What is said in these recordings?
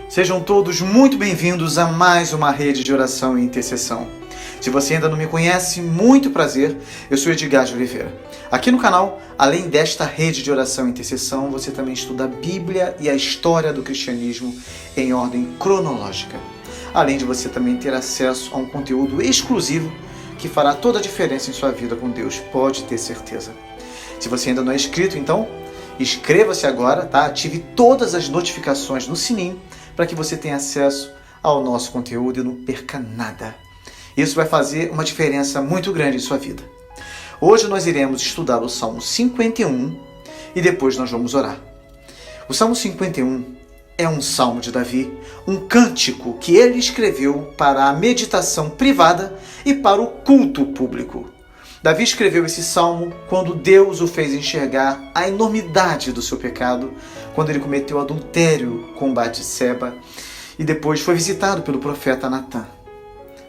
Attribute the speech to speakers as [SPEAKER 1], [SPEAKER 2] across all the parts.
[SPEAKER 1] Sejam todos muito bem-vindos a mais uma rede de oração e intercessão. Se você ainda não me conhece, muito prazer, eu sou Edgar de Oliveira. Aqui no canal, além desta rede de oração e intercessão, você também estuda a Bíblia e a história do cristianismo em ordem cronológica. Além de você também ter acesso a um conteúdo exclusivo que fará toda a diferença em sua vida com Deus, pode ter certeza. Se você ainda não é inscrito, então, inscreva-se agora, tá? Ative todas as notificações no sininho para que você tenha acesso ao nosso conteúdo e não perca nada. Isso vai fazer uma diferença muito grande em sua vida. Hoje nós iremos estudar o Salmo 51 e depois nós vamos orar. O Salmo 51 é um salmo de Davi, um cântico que ele escreveu para a meditação privada e para o culto público. Davi escreveu esse salmo quando Deus o fez enxergar a enormidade do seu pecado, quando ele cometeu adultério com Batseba e depois foi visitado pelo profeta Natã.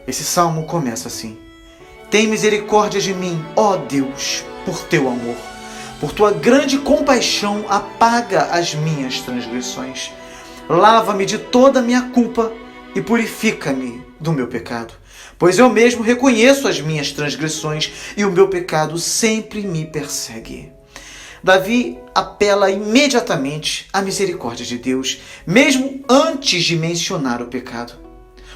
[SPEAKER 1] Esse salmo começa assim: Tem misericórdia de mim, ó Deus, por teu amor. Por tua grande compaixão apaga as minhas transgressões. Lava-me de toda a minha culpa e purifica-me do meu pecado. Pois eu mesmo reconheço as minhas transgressões e o meu pecado sempre me persegue. Davi apela imediatamente à misericórdia de Deus, mesmo antes de mencionar o pecado.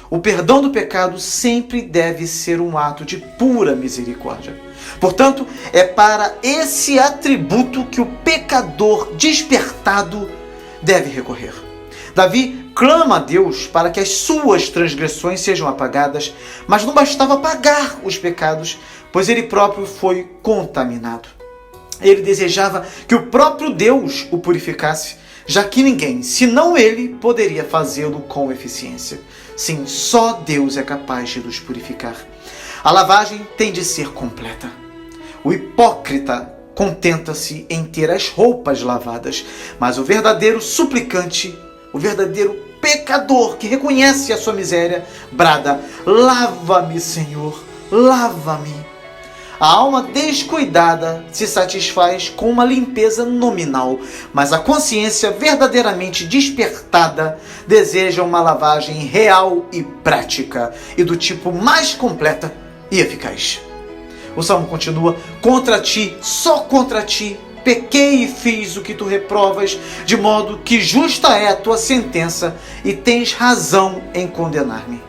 [SPEAKER 1] O perdão do pecado sempre deve ser um ato de pura misericórdia. Portanto, é para esse atributo que o pecador despertado deve recorrer. Davi clama a Deus para que as suas transgressões sejam apagadas, mas não bastava apagar os pecados, pois ele próprio foi contaminado. Ele desejava que o próprio Deus o purificasse, já que ninguém, senão ele, poderia fazê-lo com eficiência. Sim, só Deus é capaz de nos purificar. A lavagem tem de ser completa. O hipócrita contenta-se em ter as roupas lavadas, mas o verdadeiro suplicante, o verdadeiro pecador que reconhece a sua miséria, brada: lava-me, Senhor, lava-me. A alma descuidada se satisfaz com uma limpeza nominal, mas a consciência verdadeiramente despertada deseja uma lavagem real e prática, e do tipo mais completa e eficaz. O salmo continua: Contra ti, só contra ti, pequei e fiz o que tu reprovas, de modo que justa é a tua sentença e tens razão em condenar-me.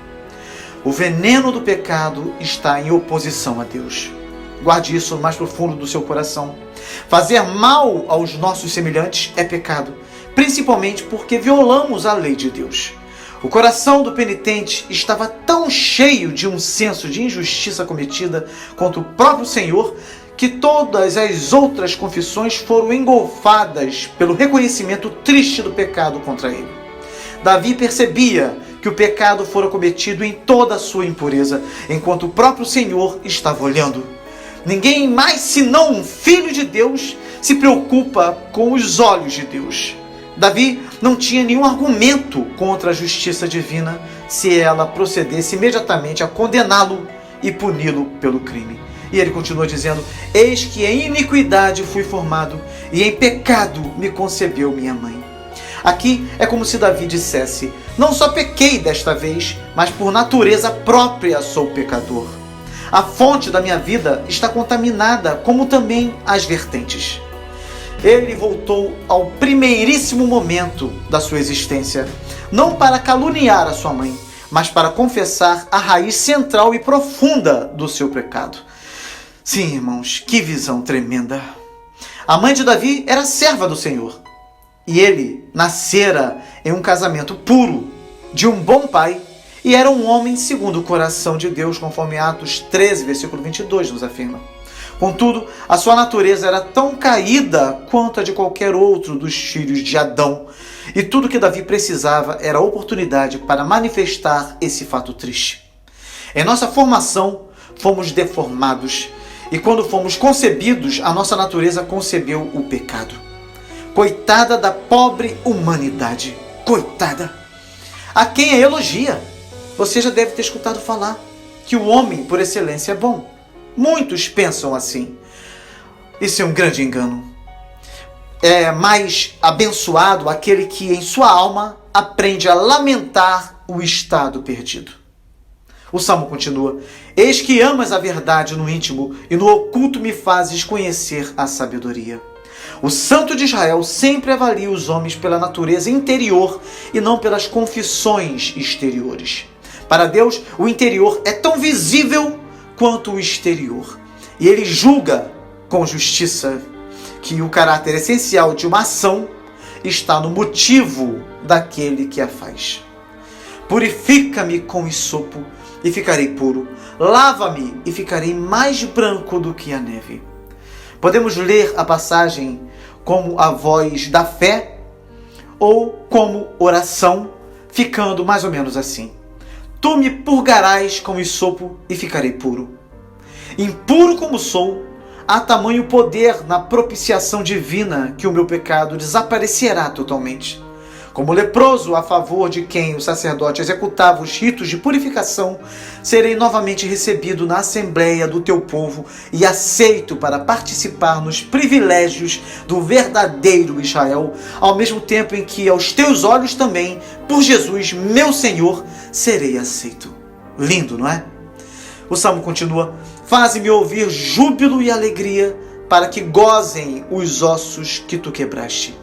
[SPEAKER 1] O veneno do pecado está em oposição a Deus. Guarde isso no mais profundo do seu coração. Fazer mal aos nossos semelhantes é pecado, principalmente porque violamos a lei de Deus. O coração do penitente estava tão cheio de um senso de injustiça cometida contra o próprio Senhor que todas as outras confissões foram engolfadas pelo reconhecimento triste do pecado contra ele. Davi percebia que o pecado fora cometido em toda a sua impureza, enquanto o próprio Senhor estava olhando. Ninguém mais senão um filho de Deus se preocupa com os olhos de Deus. Davi não tinha nenhum argumento contra a justiça divina se ela procedesse imediatamente a condená-lo e puni-lo pelo crime. E ele continua dizendo: Eis que em iniquidade fui formado, e em pecado me concebeu minha mãe. Aqui é como se Davi dissesse: Não só pequei desta vez, mas por natureza própria sou pecador. A fonte da minha vida está contaminada, como também as vertentes. Ele voltou ao primeiríssimo momento da sua existência, não para caluniar a sua mãe, mas para confessar a raiz central e profunda do seu pecado. Sim, irmãos, que visão tremenda! A mãe de Davi era serva do Senhor, e ele nascera em um casamento puro, de um bom pai, e era um homem segundo o coração de Deus, conforme Atos 13, versículo 22 nos afirma. Contudo, a sua natureza era tão caída quanto a de qualquer outro dos filhos de Adão, e tudo que Davi precisava era a oportunidade para manifestar esse fato triste. Em nossa formação, fomos deformados, e quando fomos concebidos, a nossa natureza concebeu o pecado. Coitada da pobre humanidade, coitada! A quem a elogia? Você já deve ter escutado falar que o homem, por excelência, é bom. Muitos pensam assim. Isso é um grande engano. É mais abençoado aquele que em sua alma aprende a lamentar o estado perdido. O Salmo continua: eis que amas a verdade no íntimo e no oculto me fazes conhecer a sabedoria. O Santo de Israel sempre avalia os homens pela natureza interior e não pelas confissões exteriores. Para Deus, o interior é tão visível quanto o exterior. E ele julga com justiça que o caráter essencial de uma ação está no motivo daquele que a faz. Purifica-me com hisopo e ficarei puro. Lava-me e ficarei mais branco do que a neve. Podemos ler a passagem como a voz da fé ou como oração, ficando mais ou menos assim: tu me purgarás com hisopo e ficarei puro. Impuro como sou, há tamanho poder na propiciação divina que o meu pecado desaparecerá totalmente. Como leproso a favor de quem o sacerdote executava os ritos de purificação, serei novamente recebido na assembleia do teu povo e aceito para participar nos privilégios do verdadeiro Israel, ao mesmo tempo em que aos teus olhos também, por Jesus, meu Senhor, serei aceito. Lindo, não é? O Salmo continua: faze-me ouvir júbilo e alegria, para que gozem os ossos que tu quebraste.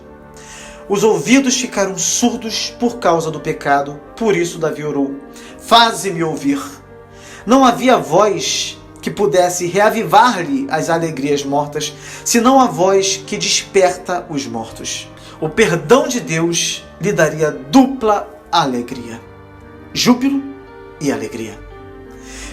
[SPEAKER 1] Os ouvidos ficaram surdos por causa do pecado, por isso Davi orou: faze-me ouvir. Não havia voz que pudesse reavivar-lhe as alegrias mortas, senão a voz que desperta os mortos. O perdão de Deus lhe daria dupla alegria: júbilo e alegria.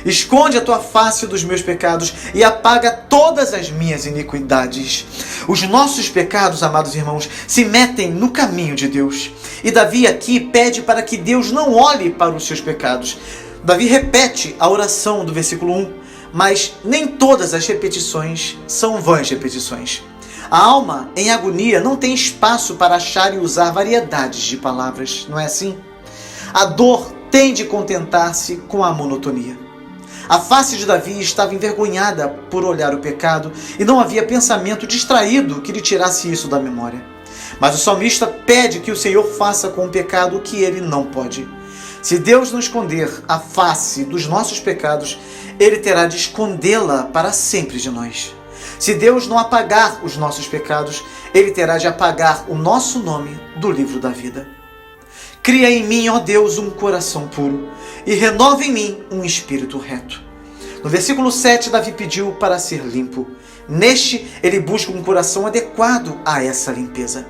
[SPEAKER 1] Esconde a tua face dos meus pecados e apaga todas as minhas iniquidades. Os nossos pecados, amados irmãos, se metem no caminho de Deus. E Davi aqui pede para que Deus não olhe para os seus pecados. Davi repete a oração do versículo 1, mas nem todas as repetições são vãs repetições. A alma em agonia não tem espaço para achar e usar variedades de palavras, não é assim? A dor tem de contentar-se com a monotonia. A face de Davi estava envergonhada por olhar o pecado e não havia pensamento distraído que lhe tirasse isso da memória. Mas o salmista pede que o Senhor faça com o pecado o que ele não pode. Se Deus não esconder a face dos nossos pecados, ele terá de escondê-la para sempre de nós. Se Deus não apagar os nossos pecados, ele terá de apagar o nosso nome do livro da vida. Cria em mim, ó Deus, um coração puro e renova em mim um espírito reto. No versículo 7, Davi pediu para ser limpo. Neste, ele busca um coração adequado a essa limpeza.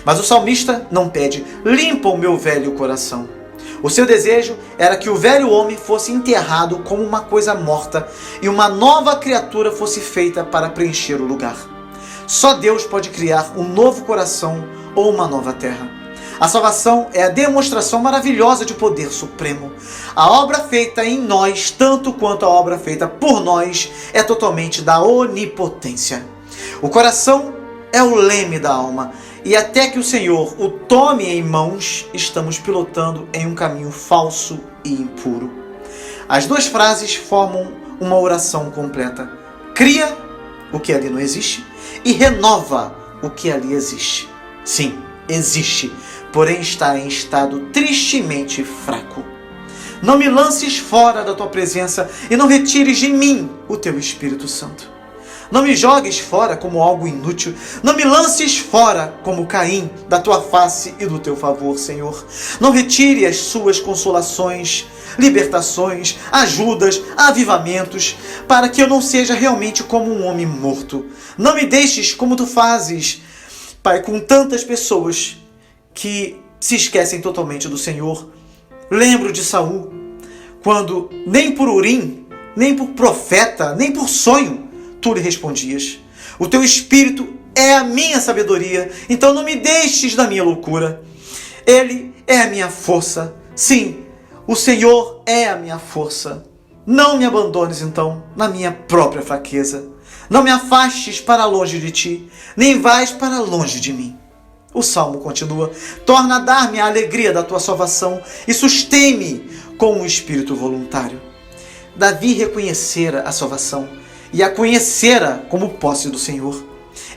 [SPEAKER 1] Mas o salmista não pede: limpa o meu velho coração. O seu desejo era que o velho homem fosse enterrado como uma coisa morta e uma nova criatura fosse feita para preencher o lugar. Só Deus pode criar um novo coração ou uma nova terra. A salvação é a demonstração maravilhosa de poder supremo. A obra feita em nós, tanto quanto a obra feita por nós, é totalmente da onipotência. O coração é o leme da alma, e até que o Senhor o tome em mãos, estamos pilotando em um caminho falso e impuro. As duas frases formam uma oração completa: cria o que ali não existe e renova o que ali existe. Sim, existe, porém está em estado tristemente fraco. Não me lances fora da tua presença e não retires de mim o teu Espírito Santo. Não me jogues fora como algo inútil. Não me lances fora como Caim da tua face e do teu favor, Senhor. Não retire as suas consolações, libertações, ajudas, avivamentos, para que eu não seja realmente como um homem morto. Não me deixes como tu fazes, Pai, com tantas pessoas que se esquecem totalmente do Senhor. Lembro de Saul, quando nem por Urim, nem por profeta, nem por sonho, tu lhe respondias. O teu Espírito é a minha sabedoria, então não me deixes da minha loucura. Ele é a minha força. Sim, o Senhor é a minha força. Não me abandones, então, na minha própria fraqueza. Não me afastes para longe de ti, nem vais para longe de mim. O Salmo continua: torna a dar-me a alegria da tua salvação e sustém-me com um espírito voluntário. Davi reconhecera a salvação e a conhecera como posse do Senhor.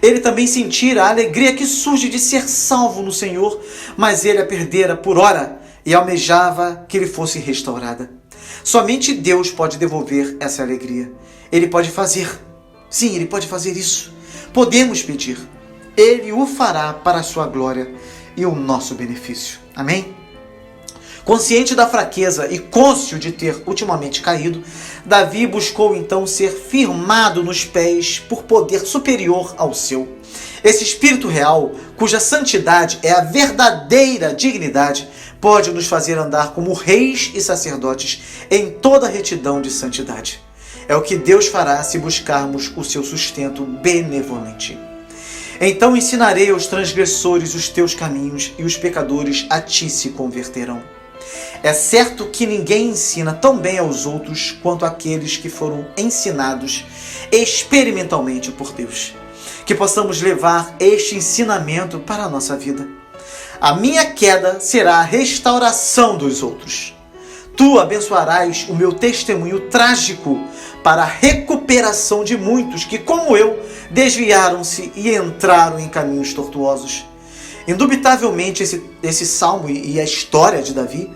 [SPEAKER 1] Ele também sentira a alegria que surge de ser salvo no Senhor, mas ele a perdera por ora e almejava que lhe fosse restaurada. Somente Deus pode devolver essa alegria. Ele pode fazer. Sim, Ele pode fazer isso. Podemos pedir. Ele o fará para a sua glória e o nosso benefício. Amém? Consciente da fraqueza e cônscio de ter ultimamente caído, Davi buscou então ser firmado nos pés por poder superior ao seu. Esse Espírito real, cuja santidade é a verdadeira dignidade, pode nos fazer andar como reis e sacerdotes em toda retidão de santidade. É o que Deus fará se buscarmos o seu sustento benevolente. Então ensinarei aos transgressores os teus caminhos e os pecadores a ti se converterão. É certo que ninguém ensina tão bem aos outros quanto aqueles que foram ensinados experimentalmente por Deus. Que possamos levar este ensinamento para a nossa vida. A minha queda será a restauração dos outros. Tu abençoarás o meu testemunho trágico para a recuperação de muitos que, como eu, desviaram-se e entraram em caminhos tortuosos. Indubitavelmente, esse salmo e a história de Davi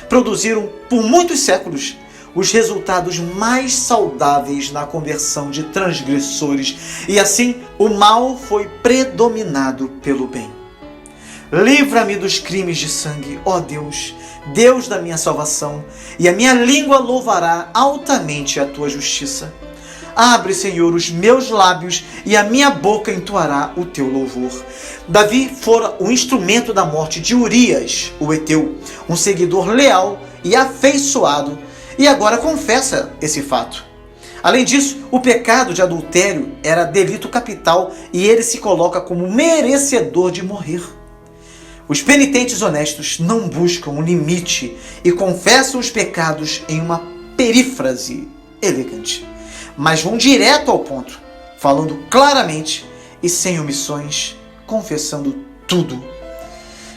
[SPEAKER 1] produziram por muitos séculos os resultados mais saudáveis na conversão de transgressores, e assim o mal foi predominado pelo bem. Livra-me dos crimes de sangue, ó Deus, Deus da minha salvação, e a minha língua louvará altamente a tua justiça. Abre, Senhor, os meus lábios e a minha boca entoará o teu louvor. Davi fora o instrumento da morte de Urias, o heteu, um seguidor leal e afeiçoado, e agora confessa esse fato. Além disso, o pecado de adultério era delito capital e ele se coloca como merecedor de morrer. Os penitentes honestos não buscam um limite e confessam os pecados em uma perífrase elegante, mas vão direto ao ponto, falando claramente e sem omissões, confessando tudo.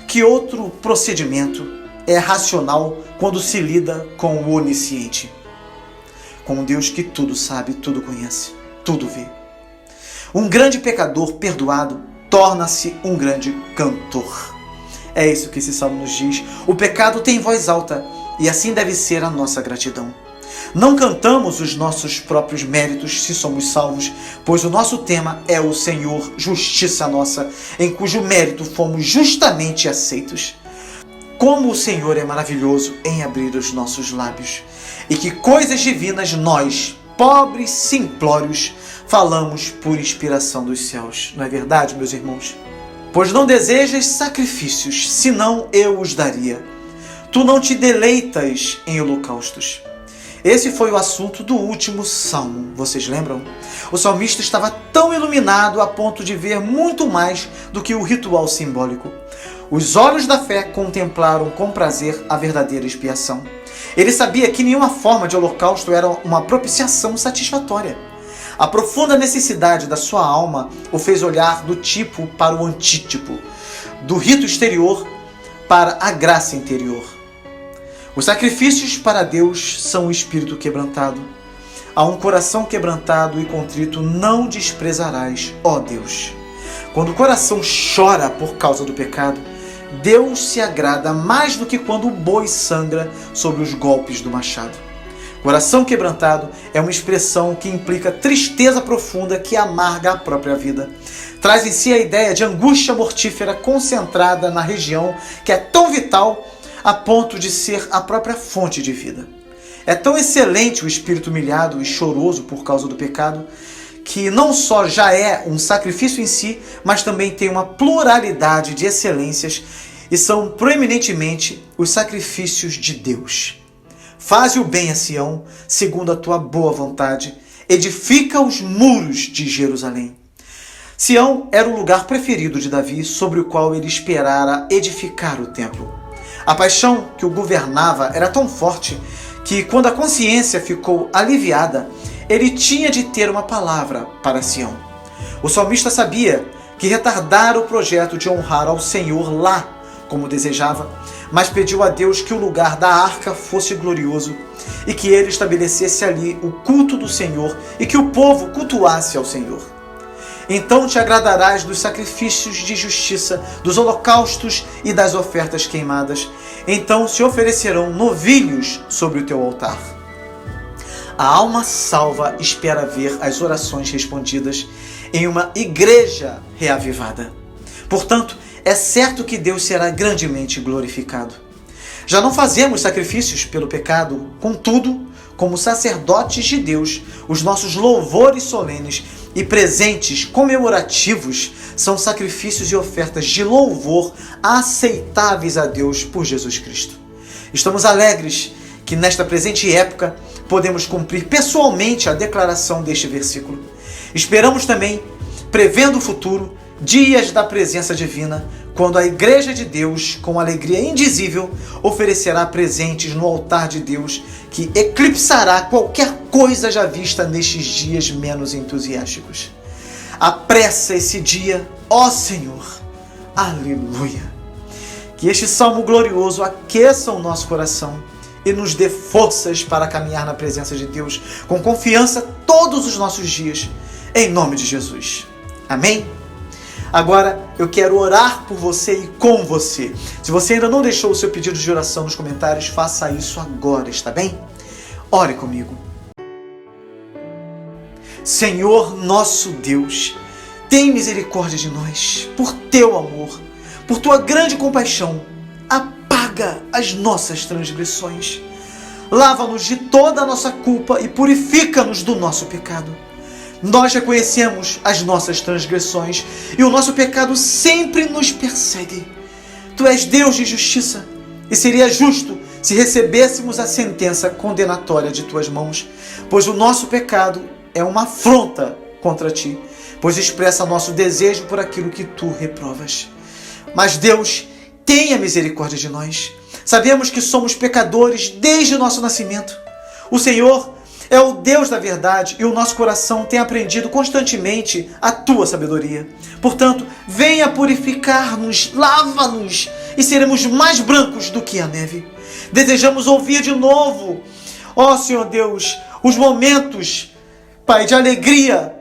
[SPEAKER 1] Que outro procedimento é racional quando se lida com o onisciente? Com um Deus que tudo sabe, tudo conhece, tudo vê. Um grande pecador perdoado torna-se um grande cantor. É isso que esse salmo nos diz. O pecado tem voz alta e assim deve ser a nossa gratidão. Não cantamos os nossos próprios méritos se somos salvos, pois o nosso tema é o Senhor, justiça nossa, em cujo mérito fomos justamente aceitos. Como o Senhor é maravilhoso em abrir os nossos lábios, e que coisas divinas nós, pobres simplórios, falamos por inspiração dos céus. Não é verdade, meus irmãos? Pois não desejas sacrifícios, senão eu os daria. Tu não te deleitas em holocaustos. Esse foi o assunto do último salmo, vocês lembram? O salmista estava tão iluminado a ponto de ver muito mais do que o ritual simbólico. Os olhos da fé contemplaram com prazer a verdadeira expiação. Ele sabia que nenhuma forma de holocausto era uma propiciação satisfatória. A profunda necessidade da sua alma o fez olhar do tipo para o antítipo, do rito exterior para a graça interior. Os sacrifícios para Deus são o espírito quebrantado. A um coração quebrantado e contrito não desprezarás, ó Deus. Quando o coração chora por causa do pecado, Deus se agrada mais do que quando o boi sangra sob os golpes do machado. Coração quebrantado é uma expressão que implica tristeza profunda que amarga a própria vida. Traz em si a ideia de angústia mortífera concentrada na região que é tão vital a ponto de ser a própria fonte de vida. É tão excelente o espírito humilhado e choroso por causa do pecado, que não só já é um sacrifício em si, mas também tem uma pluralidade de excelências e são proeminentemente os sacrifícios de Deus. Faze o bem a Sião, segundo a tua boa vontade, edifica os muros de Jerusalém. Sião era o lugar preferido de Davi, sobre o qual ele esperara edificar o templo. A paixão que o governava era tão forte que, quando a consciência ficou aliviada, ele tinha de ter uma palavra para Sião. O salmista sabia que retardara o projeto de honrar ao Senhor lá, como desejava, mas pediu a Deus que o lugar da arca fosse glorioso e que ele estabelecesse ali o culto do Senhor e que o povo cultuasse ao Senhor. Então te agradarás dos sacrifícios de justiça, dos holocaustos e das ofertas queimadas. Então se oferecerão novilhos sobre o teu altar. A alma salva espera ver as orações respondidas em uma igreja reavivada. Portanto, é certo que Deus será grandemente glorificado. Já não fazemos sacrifícios pelo pecado, contudo, como sacerdotes de Deus, os nossos louvores solenes e presentes comemorativos são sacrifícios e ofertas de louvor aceitáveis a Deus por Jesus Cristo. Estamos alegres que nesta presente época podemos cumprir pessoalmente a declaração deste versículo. Esperamos também, prevendo o futuro, dias da presença divina, quando a Igreja de Deus, com alegria indizível, oferecerá presentes no altar de Deus que eclipsará qualquer coisa já vista nestes dias menos entusiásticos. Apressa esse dia, ó Senhor. Aleluia! Que este salmo glorioso aqueça o nosso coração e nos dê forças para caminhar na presença de Deus com confiança todos os nossos dias, em nome de Jesus. Amém? Agora eu quero orar por você e com você. Se você ainda não deixou o seu pedido de oração nos comentários, faça isso agora, está bem? Ore comigo. Senhor nosso Deus, tem misericórdia de nós, por teu amor, por tua grande compaixão, apaga as nossas transgressões. Lava-nos de toda a nossa culpa e purifica-nos do nosso pecado. Nós reconhecemos as nossas transgressões e o nosso pecado sempre nos persegue. Tu és Deus de justiça e seria justo se recebêssemos a sentença condenatória de tuas mãos, pois o nosso pecado é uma afronta contra ti, pois expressa nosso desejo por aquilo que tu reprovas. Mas Deus, tenha misericórdia de nós. Sabemos que somos pecadores desde o nosso nascimento. O Senhor é o Deus da verdade e o nosso coração tem aprendido constantemente a tua sabedoria. Portanto, venha purificar-nos, lava-nos e seremos mais brancos do que a neve. Desejamos ouvir de novo, ó Senhor Deus, os momentos, Pai, de alegria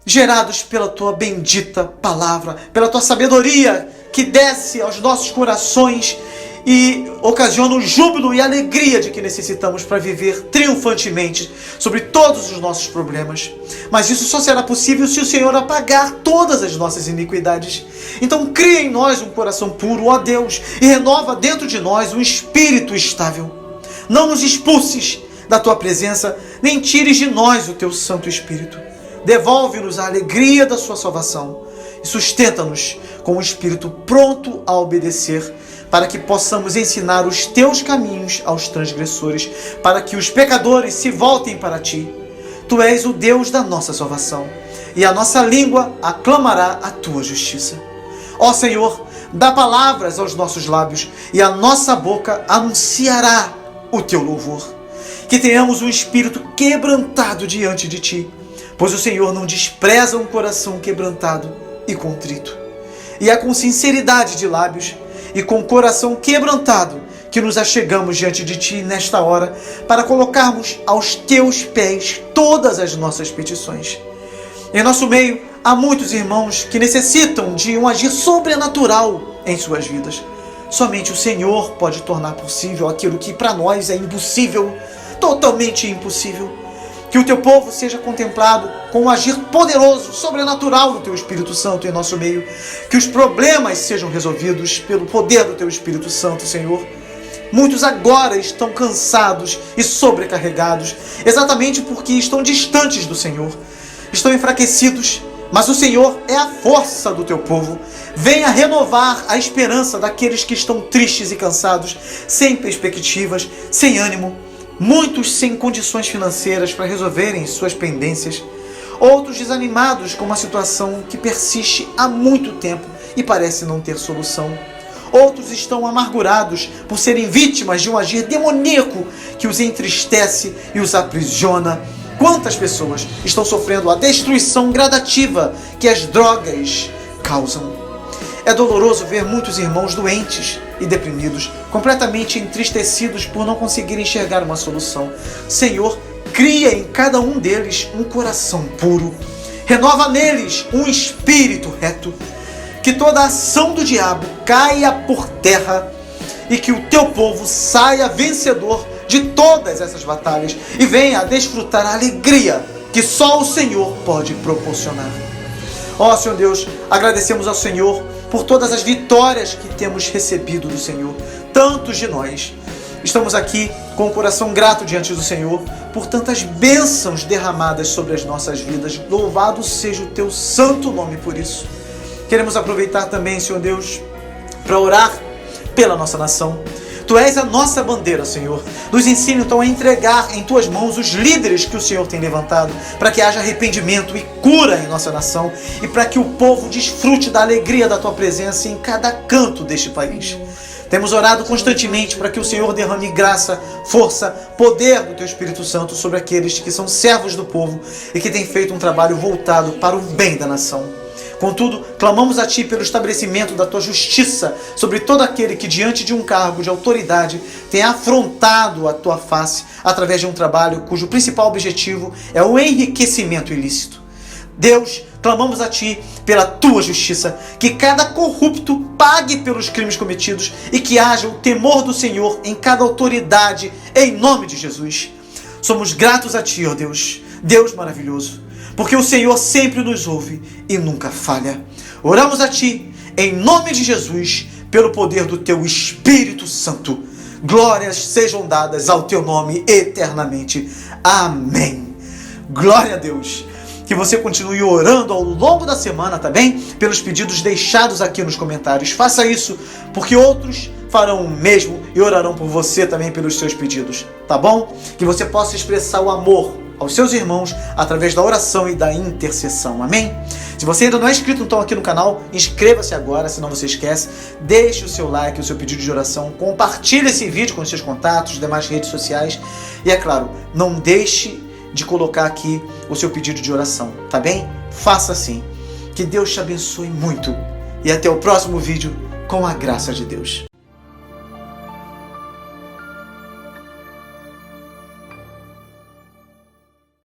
[SPEAKER 1] gerados pela tua bendita palavra, pela tua sabedoria que desce aos nossos corações e ocasiona o júbilo e alegria de que necessitamos para viver triunfantemente sobre todos os nossos problemas. Mas isso só será possível se o Senhor apagar todas as nossas iniquidades. Então cria em nós um coração puro, ó Deus, e renova dentro de nós um espírito estável. Não nos expulses da tua presença, nem tires de nós o teu Santo Espírito. Devolve-nos a alegria da sua salvação e sustenta-nos com um espírito pronto a obedecer, para que possamos ensinar os teus caminhos aos transgressores, para que os pecadores se voltem para ti. Tu és o Deus da nossa salvação, e a nossa língua aclamará a tua justiça. Ó Senhor, dá palavras aos nossos lábios, e a nossa boca anunciará o teu louvor. Que tenhamos um espírito quebrantado diante de ti, pois o Senhor não despreza um coração quebrantado e contrito. E é com sinceridade de lábios e com o coração quebrantado que nos achegamos diante de ti nesta hora, para colocarmos aos teus pés todas as nossas petições. Em nosso meio há muitos irmãos que necessitam de um agir sobrenatural em suas vidas. Somente o Senhor pode tornar possível aquilo que para nós é impossível, totalmente impossível. Que o teu povo seja contemplado com um agir poderoso, sobrenatural do teu Espírito Santo em nosso meio. Que os problemas sejam resolvidos pelo poder do teu Espírito Santo, Senhor. Muitos agora estão cansados e sobrecarregados, exatamente porque estão distantes do Senhor. Estão enfraquecidos, mas o Senhor é a força do teu povo. Venha renovar a esperança daqueles que estão tristes e cansados, sem perspectivas, sem ânimo. Muitos sem condições financeiras para resolverem suas pendências. Outros desanimados com uma situação que persiste há muito tempo e parece não ter solução. Outros estão amargurados por serem vítimas de um agir demoníaco que os entristece e os aprisiona. Quantas pessoas estão sofrendo a destruição gradativa que as drogas causam? É doloroso ver muitos irmãos doentes e deprimidos, completamente entristecidos por não conseguirem enxergar uma solução. Senhor, cria em cada um deles um coração puro. renova neles um espírito reto, que toda ação do diabo caia por terra e que o teu povo saia vencedor de todas essas batalhas e venha a desfrutar a alegria que só o Senhor pode proporcionar. Ó Senhor Deus, agradecemos ao Senhor por todas as vitórias que temos recebido do Senhor. Tantos de nós estamos aqui com o coração grato diante do Senhor por tantas bênçãos derramadas sobre as nossas vidas. Louvado seja o teu santo nome por isso. Queremos aproveitar também, Senhor Deus, para orar pela nossa nação. Tu és a nossa bandeira, Senhor. Nos ensina então a entregar em tuas mãos os líderes que o Senhor tem levantado, para que haja arrependimento e cura em nossa nação e para que o povo desfrute da alegria da tua presença em cada canto deste país. Temos orado constantemente para que o Senhor derrame graça, força, poder do teu Espírito Santo sobre aqueles que são servos do povo e que têm feito um trabalho voltado para o bem da nação. Contudo, clamamos a Ti pelo estabelecimento da Tua justiça sobre todo aquele que diante de um cargo de autoridade tem afrontado a Tua face através de um trabalho cujo principal objetivo é o enriquecimento ilícito. Deus, clamamos a Ti pela Tua justiça, que cada corrupto pague pelos crimes cometidos e que haja o temor do Senhor em cada autoridade, em nome de Jesus. Somos gratos a Ti, ó Deus, Deus maravilhoso, porque o Senhor sempre nos ouve e nunca falha. Oramos a Ti, em nome de Jesus, pelo poder do Teu Espírito Santo. Glórias sejam dadas ao Teu nome eternamente. Amém. Glória a Deus. Que você continue orando ao longo da semana, tá bem? Pelos pedidos deixados aqui nos comentários. Faça isso, porque outros farão o mesmo e orarão por você também pelos seus pedidos, tá bom? Que você possa expressar o amor aos seus irmãos através da oração e da intercessão, amém? Se você ainda não é inscrito então aqui no canal, inscreva-se agora, senão você esquece. Deixe o seu like, o seu pedido de oração, compartilhe esse vídeo com os seus contatos, demais redes sociais e, é claro, não deixe de colocar aqui o seu pedido de oração, tá bem? Faça assim. Que Deus te abençoe muito e até o próximo vídeo com a graça de Deus.